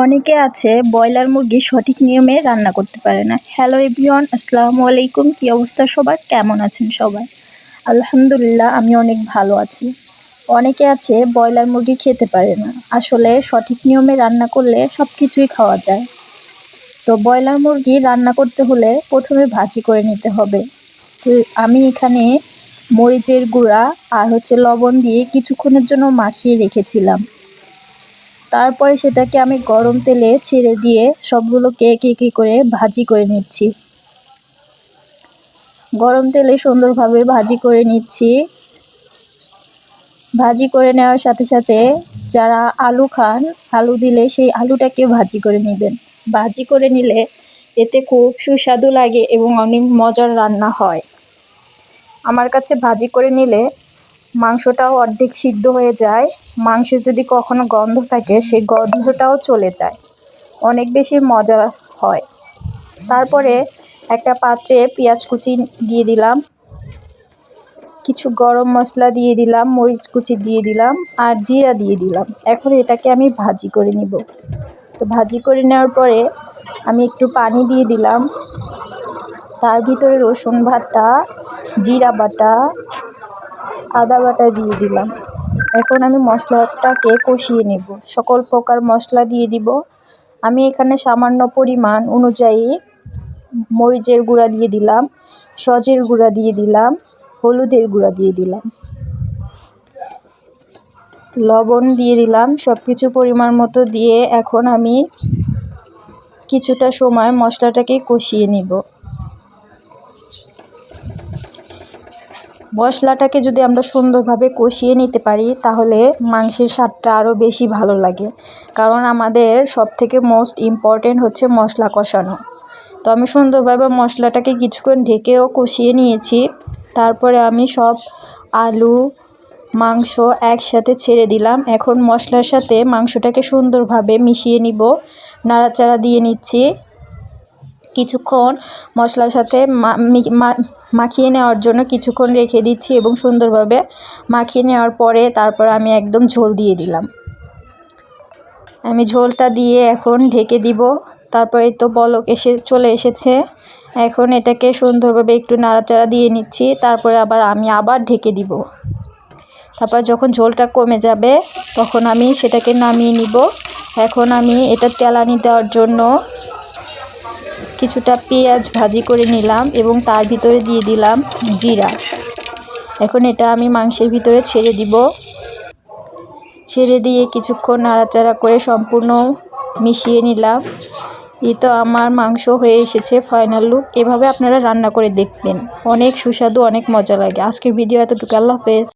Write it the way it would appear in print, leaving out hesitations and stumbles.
অনেকে আছে ব্রয়লার মুরগি সঠিক নিয়মে রান্না করতে পারে না। হ্যালো এভরিওয়ান, আসসালামু আলাইকুম। কী অবস্থা সবার? কেমন আছেন সবাই? আলহামদুলিল্লাহ, আমি অনেক ভালো আছি। অনেকে আছে ব্রয়লার মুরগি খেতে পারে না। আসলে সঠিক নিয়মে রান্না করলে সব কিছুই খাওয়া যায়। তো ব্রয়লার মুরগি রান্না করতে হলে প্রথমে ভাজি করে নিতে হবে। তো আমি এখানে মরিচের গুঁড়া আর লবণ দিয়ে কিছুক্ষণের জন্য মাখিয়ে রেখেছিলাম। তারপরে সেটাকে আমি গরম তেলে ছেড়ে দিয়ে সবগুলোকে একে করে ভাজি করে নিচ্ছি। গরম তেলে সুন্দরভাবে ভাজি করে নিচ্ছি। ভাজি করে নেওয়ার সাথে সাথে যারা আলু খান, আলু দিলে সেই আলুটাকে ভাজি করে নেবেন। ভাজি করে নিলে এতে খুব সুস্বাদু লাগে এবং অনেক মজার রান্না হয়। আমার কাছে ভাজি করে নিলে মাংসটাও অর্ধেক সিদ্ধ হয়ে যায়। মাংসে যদি কখনো গন্ধ থাকে সেই গন্ধটাও চলে যায়, অনেক বেশি মজা হয়। তারপরে একটা পাত্রে পেঁয়াজ কুচি দিয়ে দিলাম, কিছু গরম মশলা দিয়ে দিলাম, মরিচ কুচি দিয়ে দিলাম আর জিরা দিয়ে দিলাম। এখন এটাকে আমি ভাজি করে নিব। তো ভাজি করে নেওয়ার পরে আমি একটু পানি দিয়ে দিলাম। তার ভিতরে রসুন বাটা, জিরা বাটা, আদা বাটা দিয়ে দিলাম। এখন আমি মশলাটাকে কষিয়ে নেব। সকল প্রকার মশলা দিয়ে দিব। আমি এখানে সামান্য পরিমাণ অনুযায়ী মরিচের গুঁড়া দিয়ে দিলাম, সজের গুঁড়া দিয়ে দিলাম, হলুদের গুঁড়া দিয়ে দিলাম, লবণ দিয়ে দিলাম। সব কিছু পরিমাণ মতো দিয়ে এখন আমি কিছুটা সময় মশলাটাকে কষিয়ে নিব। মশলাটাকে যদি আমরা সুন্দরভাবে কষিয়ে নিতে পারি তাহলে মাংসের স্বাদটা আরও বেশি ভালো লাগে, কারণ আমাদের সবথেকে মোস্ট ইম্পর্টেন্ট হচ্ছে মশলা কষানো। তো আমি সুন্দরভাবে মশলাটাকে কিছুক্ষণ ঢেকেও কষিয়ে নিয়েছি। তারপরে আমি সব আলু, মাংস একসাথে ছেড়ে দিলাম। এখন মশলার সাথে মাংসটাকে সুন্দরভাবে মিশিয়ে নিব, নাড়াচাড়া দিয়ে নিচ্ছি। কিছুক্ষণ মশলার সাথে মাখিয়ে নেওয়ার জন্য কিছুক্ষণ রেখে দিচ্ছি এবং সুন্দরভাবে মাখিয়ে নেওয়ার পরে তারপর আমি একদম ঝোল দিয়ে দিলাম। আমি ঝোলটা দিয়ে এখন ঢেকে দিব। তারপরে তো বলক চলে এসেছে। এখন এটাকে সুন্দরভাবে একটু নাড়াচাড়া দিয়ে নিচ্ছি। তারপরে আমি আবার ঢেকে দিব। তারপর যখন ঝোলটা কমে যাবে তখন আমি সেটাকে নামিয়ে নিব। এখন আমি এটা তেলানি দেওয়ার জন্য কিছুটা পেঁয়াজ ভাজি করে নিলাম এবং তার ভিতরে দিয়ে দিলাম জিরা। এখন এটা আমি মাংসের ভিতরে ছেড়ে দিব। ছেড়ে দিয়ে কিছুক্ষণ নাড়াচাড়া করে সম্পূর্ণ মিশিয়ে নিলাম। এই তো আমার মাংস হয়ে এসেছে ফাইনাল লুক। এভাবে আপনারা রান্না করে দেখবেন, অনেক সুস্বাদু, অনেক মজা লাগে। আজকের ভিডিও এতটুকু। আল্লাহ হাফেজ।